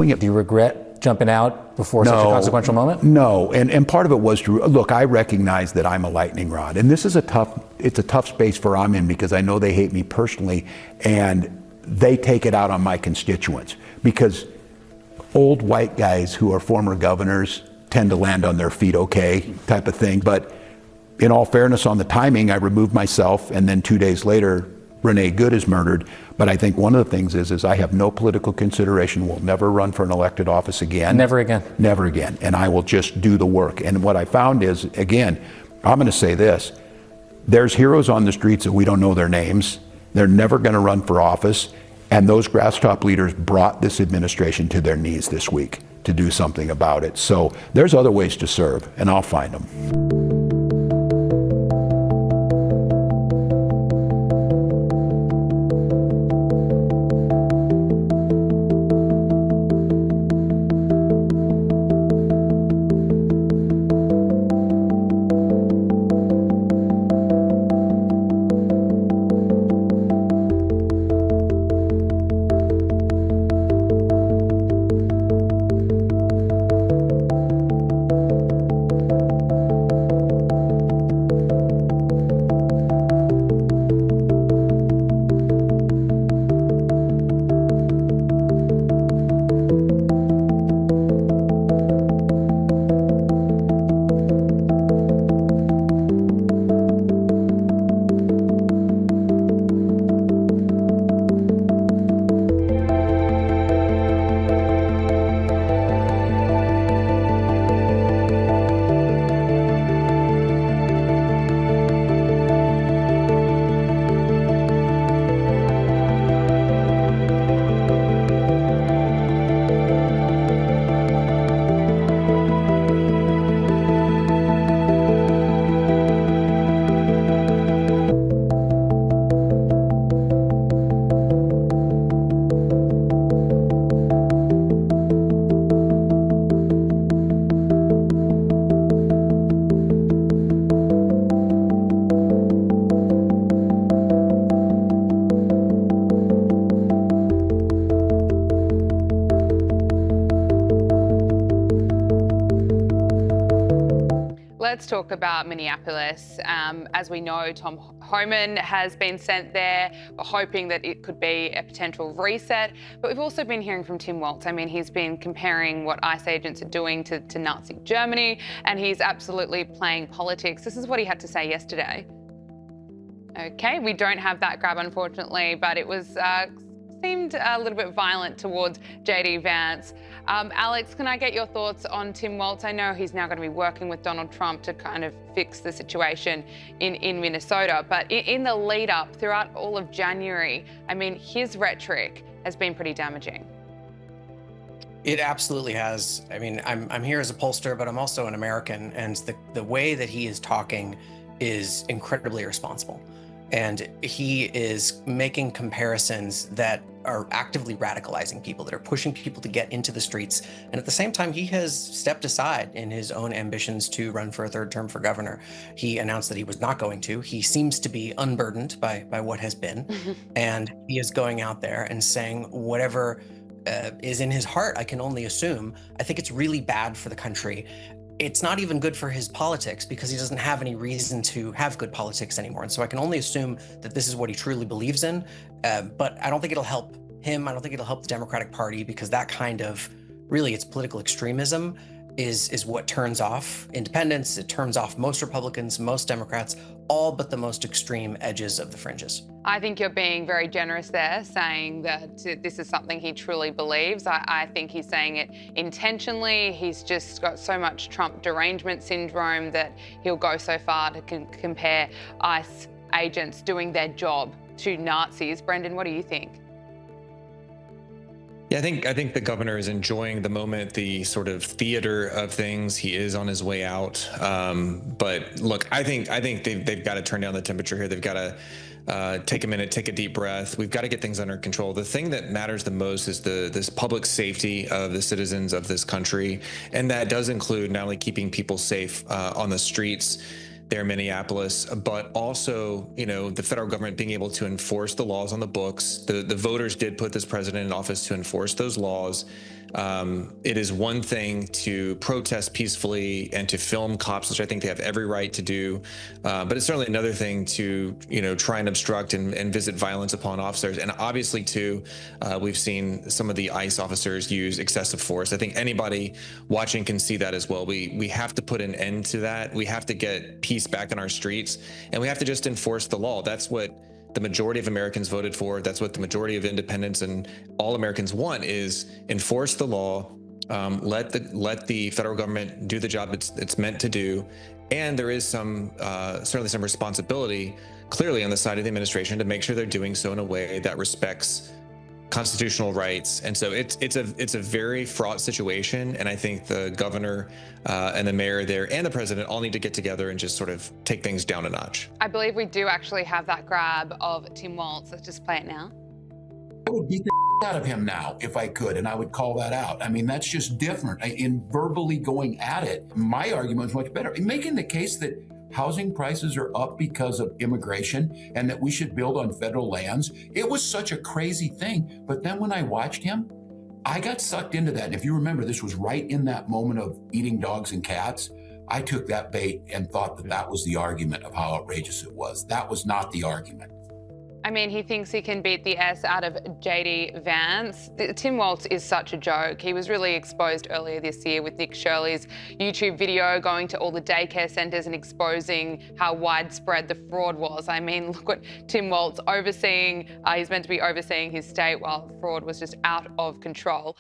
Do you regret jumping out before such a consequential moment? No, and part of it was to look. I recognize that I'm a lightning rod, and this is a tough space for I'm in, because I know they hate me personally, and they take it out on my constituents, because old white guys who are former governors tend to land on their feet okay, type of thing. But in all fairness on the timing, I removed myself, and then 2 days later, Renee Good is murdered. But I think one of the things is I have no political consideration, will never run for an elected office again. Never again. Never again. And I will just do the work. And what I found is, again, I'm going to say this, there's heroes on the streets that we don't know their names. They're never going to run for office. And those grass-top leaders brought this administration to their knees this week to do something about it. So there's other ways to serve, and I'll find them. Let's talk about Minneapolis. As we know, Tom Homan has been sent there. We're hoping that it could be a potential reset. But we've also been hearing from Tim Walz. I mean, he's been comparing what ICE agents are doing to Nazi Germany, and he's absolutely playing politics. This is what he had to say yesterday. Okay, we don't have that grab, unfortunately, but it was seemed a little bit violent towards JD Vance. Alex, can I get your thoughts on Tim Walz? I know he's now going to be working with Donald Trump to kind of fix the situation in Minnesota, but in the lead up throughout all of January, I mean, his rhetoric has been pretty damaging. It absolutely has. I mean, I'm here as a pollster, but I'm also an American, and the way that he is talking is incredibly irresponsible. And he is making comparisons that are actively radicalizing people, that are pushing people to get into the streets. And at the same time, he has stepped aside in his own ambitions to run for a third term for governor. He announced that he was not going to. He seems to be unburdened by what has been. And he is going out there and saying whatever is in his heart, I can only assume. I think it's really bad for the country. It's not even good for his politics because he doesn't have any reason to have good politics anymore. And so I can only assume that this is what he truly believes in. But I don't think it'll help him. I don't think it'll help the Democratic Party, because that kind of, really, it's political extremism is what turns off independents. It turns off most Republicans, most Democrats, all but the most extreme edges of the fringes. I think you're being very generous there, saying that this is something he truly believes. I think he's saying it intentionally. He's just got so much Trump derangement syndrome that he'll go so far to compare ICE agents doing their job to Nazis. Brendan, what do you think? Yeah, I think the governor is enjoying the moment, the sort of theater of things. He is on his way out. But look, I think they've got to turn down the temperature here. They've got to take a minute, take a deep breath. We've got to get things under control. The thing that matters the most is this public safety of the citizens of this country, and that does include not only keeping people safe on the streets there in Minneapolis, but also, you know, the federal government being able to enforce the laws on the books. The voters did put this president in office to enforce those laws. It is one thing to protest peacefully and to film cops, which I think they have every right to do, but it's certainly another thing to try and obstruct and visit violence upon officers. And obviously, too, we've seen some of the ICE officers use excessive force. I think anybody watching can see that as well. We have to put an end to that. We have to get peace back in our streets, and we have to just enforce the law. That's what the majority of Americans voted for. That's what the majority of independents and all Americans want, is enforce the law. Let the federal government do the job it's meant to do. And there is certainly some responsibility clearly on the side of the administration to make sure they're doing so in a way that respects constitutional rights. And so it's a very fraught situation. And I think the governor and the mayor there and the president all need to get together and just sort of take things down a notch. I believe we do actually have that grab of Tim Walz. Let's just play it now. I would beat the out of him now if I could, and I would call that out. I mean, that's just different. In verbally going at it, my argument is much better. Making the case that housing prices are up because of immigration and that we should build on federal lands, it was such a crazy thing. But then when I watched him, I got sucked into that. And if you remember, this was right in that moment of eating dogs and cats. I took that bait and thought that that was the argument of how outrageous it was. That was not the argument. I mean, he thinks he can beat the S out of JD Vance. Tim Walz is such a joke. He was really exposed earlier this year with Nick Shirley's YouTube video going to all the daycare centres and exposing how widespread the fraud was. I mean, look what Tim Walz overseeing. He's meant to be overseeing his state while fraud was just out of control.